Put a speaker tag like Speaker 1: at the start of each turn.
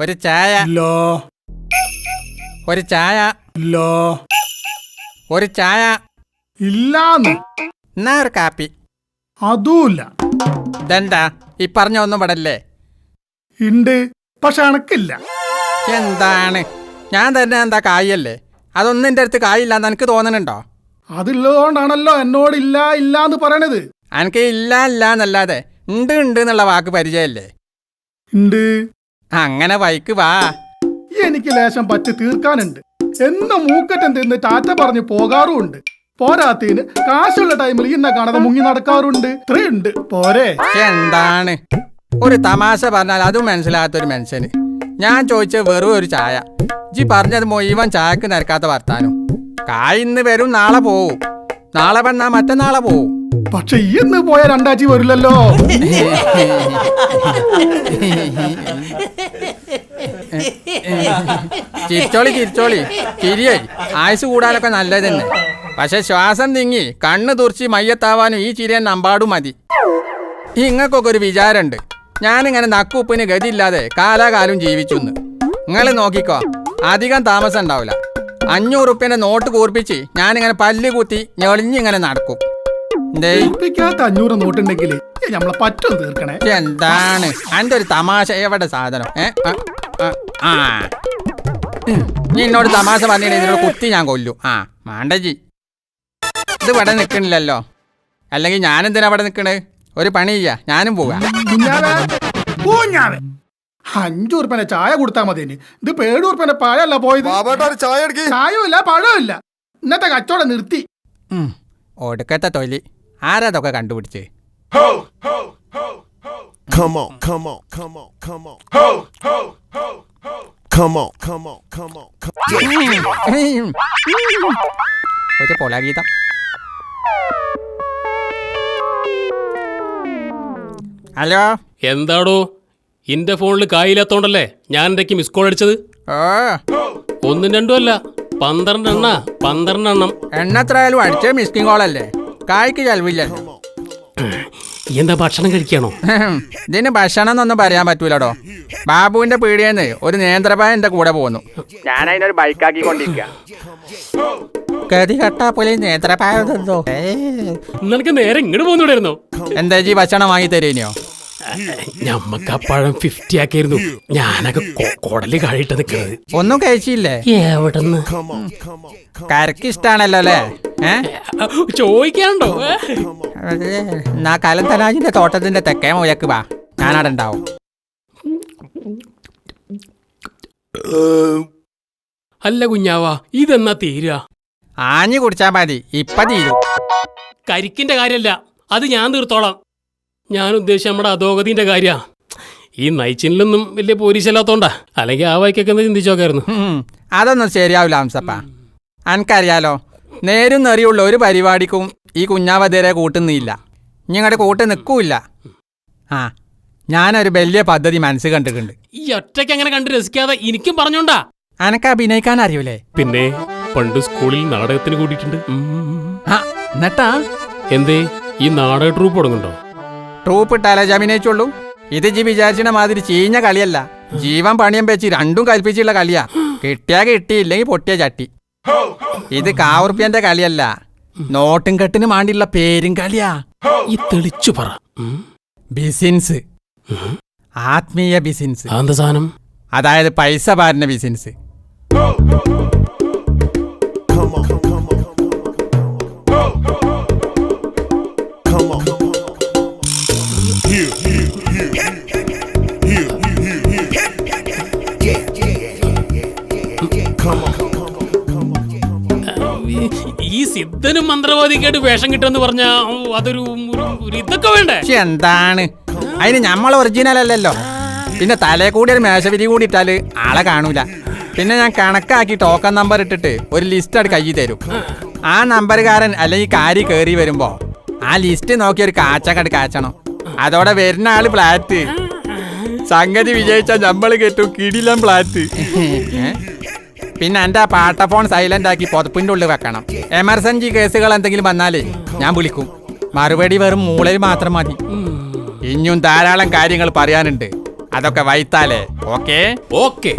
Speaker 1: ഒരു ചായ. ഒരു ചായ. ഒരു ചായ
Speaker 2: ഇല്ലാന്ന്.
Speaker 1: എന്നാ ഒരു കാപ്പി.
Speaker 2: അതുമില്ല.
Speaker 1: ഇതെന്താ ഈ പറഞ്ഞ ഒന്നും പടല്ലേ?
Speaker 2: ഉണ്ട്, പക്ഷെ അണക്കില്ല.
Speaker 1: എന്താണ് ഞാൻ തന്നെ എന്താ കായല്ലേ? അതൊന്നും എൻ്റെ അടുത്ത് കായില്ലാന്ന് എനിക്ക് തോന്നണുണ്ടോ?
Speaker 2: അതുള്ളതുകൊണ്ടാണല്ലോ എന്നോട് ഇല്ല ഇല്ലാന്ന് പറയണത്.
Speaker 1: എനിക്ക് ഇല്ല ഇല്ല എന്നല്ലാതെ ഉണ്ട് ഉണ്ട് എന്നുള്ള വാക്ക് പരിചയല്ലേ?
Speaker 2: ഉണ്ട്.
Speaker 1: അങ്ങനെ വൈക്ക് വാ.
Speaker 2: എനിക്ക് ലേശം പറ്റി തീർക്കാനുണ്ട്. എന്നും മൂക്കറ്റം തിന്ന് ടാറ്റ പറഞ്ഞ് പോകാറുമുണ്ട്. പോരാത്തതിന് കാശുള്ള ടൈമിൽ ഇന്നെ കാണാതെ മുങ്ങി നടക്കാറുണ്ട്. ഇത്രയുണ്ട് പോരെ.
Speaker 1: എന്താണ് ഒരു തമാശ പറഞ്ഞാൽ അതും മനസ്സിലാകാത്തൊരു മനുഷ്യന്. ഞാൻ ചോദിച്ചത് വെറും ഒരു ചായ. ജി പറഞ്ഞത് മുഴുവൻ ചായക്ക് നിരക്കാത്ത വർത്താനം. കായ് ഇന്ന് വരും, നാളെ പോവും. നാളെ വന്നാ മറ്റന്നാളെ പോവും.
Speaker 2: പക്ഷെ ഇന്ന് പോയ രണ്ടാഴ്ച വരില്ലല്ലോ.
Speaker 1: ചിരിച്ചോളി ചിരിച്ചോളി. ചിരിയായി ആയുസ് കൂടാനൊക്കെ നല്ലത് തന്നെ. പക്ഷെ ശ്വാസം തിങ്ങി കണ്ണ് തുറച്ച് മയ്യത്താവാനും ഈ ചിരിയൻ നമ്പാടും മതി. ഇങ്ങക്കൊക്കെ ഒരു വിചാരമുണ്ട് ഞാനിങ്ങനെ നക്കുപ്പിന് ഗതിയില്ലാതെ കാലാകാലം ജീവിച്ചുന്ന്. നിങ്ങൾ നോക്കിക്കോ, അധികം താമസം ഉണ്ടാവില്ല. 500 റുപ്യന്റെ നോട്ട് കൂർപ്പിച്ച് ഞാനിങ്ങനെ പല്ല് കുത്തി ഞെളിഞ്ഞിങ്ങനെ നടക്കും.
Speaker 2: 500 നോട്ടുണ്ടെങ്കിൽ നമ്മളെ പറ്റും തീർക്കണേ.
Speaker 1: എന്താണ് എൻ്റെ ഒരു തമാശ? എവിടെ സാധനം? ആ നീ എന്നോട് തമാശ പറഞ്ഞിട്ട് ഇതിനോട് കുത്തി ഞാൻ കൊല്ലു. മാണ്ടജി ഇത് ഇവിടെ നിൽക്കണില്ലല്ലോ. അല്ലെങ്കിൽ ഞാനെന്തിനാ ഇവിടെ നിൽക്കണേ? ഒരു പണി ചെയ്യാ, ഞാനും പോവാ.
Speaker 2: 5 റുപ്യന്റെ ചായ കൊടുത്താൽ മതി. ഇത് 7 റുപ്യന്റെ പഴമല്ല പോയത്. ചായമില്ല പഴമില്ല. ഇന്നത്തെ കച്ചവടം നിർത്തി.
Speaker 1: ഒടുക്കത്തെ തൊലി ആരാതൊക്കെ കണ്ടുപിടിച്ച്? ഒരു പൊളഗീതം. ഹലോ,
Speaker 3: എന്താടോ ഇന്റെ ഫോണിൽ കായില്ലാത്തോണ്ടല്ലേ ഞാൻ എന്തൊക്കെ മിസ് കോൾ അടിച്ചത്? ഒന്നും രണ്ടും അല്ല, 12 എണ്ണ. 12 എണ്ണം.
Speaker 1: എണ്ണത്രയാലും അടിച്ച മിസ്സിംഗ് കോളല്ലേ? കായ്ക്ക് ചെലവില്ലല്ലോ.
Speaker 3: എന്താ ഭക്ഷണം കഴിക്കണോ?
Speaker 1: ഇതിന് ഭക്ഷണം എന്നൊന്നും പറയാൻ പറ്റൂലടോ. ബാബുവിന്റെ പീടിയെന്ന് ഒരു നേന്ത്രപ്പായ എന്റെ കൂടെ പോന്നു. ഞാൻ അതിനൊരു ബൈക്കാക്കി കൊണ്ടിരിക്കുക. ഗതി കെട്ടാ പോലെ നേന്ത്രപ്പായ തന്നോ?
Speaker 3: നിനക്ക് നേരെ ഇങ്ങോട്ട് പോകുന്നുണ്ടായിരുന്നോ?
Speaker 1: എന്താ ജി ഭക്ഷണം വാങ്ങി തരേനോ?
Speaker 3: ഞമ്മക്ക് ആ പഴം 50 ആക്കിയിരുന്നു. ഞാനൊക്കെ കൊടല് കഴിയിട്ട് നിൽക്കുന്നത്.
Speaker 1: ഒന്നും കഴിച്ചില്ലേ?
Speaker 3: എവിടെന്ന്?
Speaker 1: കരക്ക് ഇഷ്ടാണല്ലോ അല്ലേ?
Speaker 3: ചോദിക്കാനുണ്ടോ?
Speaker 1: എന്നാ കലന്തരാജിന്റെ തോട്ടത്തിന്റെ തെക്കേ മുയക്ക് വാ, ഞാനവിടെ ഉണ്ടാവും.
Speaker 3: അല്ല കുഞ്ഞാവാ, ഇതെന്നാ തീരുക?
Speaker 1: ആഞ്ഞു കുടിച്ചാ മതി, ഇപ്പൊ തീരും.
Speaker 3: കരിക്കിന്റെ കാര്യല്ല, അത് ഞാൻ തീർത്തോളാം. ഞാൻ ഉദ്ദേശിച്ച നമ്മുടെ അധോഗതിന്റെ കാര്യ. ഈ നയിച്ചിലൊന്നും വലിയ പോലീസല്ലാത്തോണ്ടാ, അല്ലെങ്കിൽ ആ വൈക്കൊക്കെ ഒന്ന് ചിന്തിച്ചോക്കായിരുന്നു.
Speaker 1: അതൊന്നും ശരിയാവില്ല ഹംസപ്പ. എനിക്കറിയാലോ, നേരും നെറിയുള്ള ഒരു പരിപാടിക്കും ഈ കുഞ്ഞാവതേരെ കൂട്ടുന്നില്ല. ഞങ്ങളുടെ കൂട്ട് നിൽക്കൂല്ല. ഞാനൊരു വലിയ പദ്ധതി മനസ്സ് കണ്ടിട്ടുണ്ട്.
Speaker 3: ഈ ഒറ്റയ്ക്ക് അങ്ങനെ കണ്ട് രസിക്കാതെ എനിക്കും പറഞ്ഞോണ്ടാ.
Speaker 1: അനക്ക് അഭിനയിക്കാൻ അറിയൂലേ?
Speaker 3: പിന്നെ പണ്ട് സ്കൂളിൽ നാടകത്തിന് കൂടിയിട്ടുണ്ട്.
Speaker 1: എന്നിട്ടാ
Speaker 3: എന്തേ ഈ നാടക ട്രൂപ്പ് തുടങ്ങുന്നുണ്ടോ?
Speaker 1: ട്രൂപ്പ് ഇട്ടാലേ അഭിനയിച്ചുള്ളൂ. ഇത് ജി വിചാരിച്ചിന മാതിരി ചീഞ്ഞ കളിയല്ല. ജീവൻ പണിയം വെച്ച് രണ്ടും കൽപ്പിച്ചുള്ള കളിയാ. കിട്ടിയാ കിട്ടിയില്ലെങ്കിൽ പൊട്ടിയ ചട്ടി. ഇത് കാവുറുപ്പ്യന്റെ കളിയല്ല, നോട്ടും കെട്ടിന് മാണ്ടിയുള്ള പേരും കളിയാ.
Speaker 3: ഈ തെളിച്ചു പറ.
Speaker 1: ബിസിനസ്, ആത്മീയ ബിസിനസ്.
Speaker 3: എന്താ സാധനം?
Speaker 1: അതായത് പൈസ പാരുന്ന ബിസിനസ്.
Speaker 3: ഈ സിദ്ധനും മന്ത്രവാദിക്കായിട്ട് വേഷം കിട്ടുമെന്ന് പറഞ്ഞ അതൊരു ഇതൊക്കെ വേണ്ടേ?
Speaker 1: എന്താണ് അതിന് നമ്മൾ ഒറിജിനൽ അല്ലല്ലോ. പിന്നെ തലേ കൂടി ഒരു മേശവിരി കൂടി ഇട്ടാല് ആളെ കാണൂല. പിന്നെ ഞാൻ കണക്കാക്കി ടോക്കൺ നമ്പർ ഇട്ടിട്ട് ഒരു ലിസ്റ്റ് അത് കയ്യിൽ തരും. ആ നമ്പറുകാരൻ അല്ലെങ്കിൽ കാരി കയറി വരുമ്പോ ആ ലിസ്റ്റ് നോക്കി ഒരു കാച്ചക്കട് കാച്ചണം. അതോടെ വരുന്ന ആള് ഫ്ലാറ്റ്. സംഗതി വിജയിച്ചാൽ നമ്മൾ കെട്ടും കിടിലം ഫ്ലാറ്റ്. പിന്നെ എൻ്റെ ആ പാട്ട ഫോൺ സൈലന്റ് ആക്കി പുതപ്പിൻ്റെ ഉള്ളിൽ വെക്കണം. എമർജൻസി കേസുകൾ എന്തെങ്കിലും വന്നാലേ ഞാൻ വിളിക്കും. മറുപടി വെറും മൂളയിൽ മാത്രം മതി. ഇനിയും ധാരാളം കാര്യങ്ങൾ പറയാനുണ്ട്. അതൊക്കെ വൈത്താലേ. Okay
Speaker 3: okay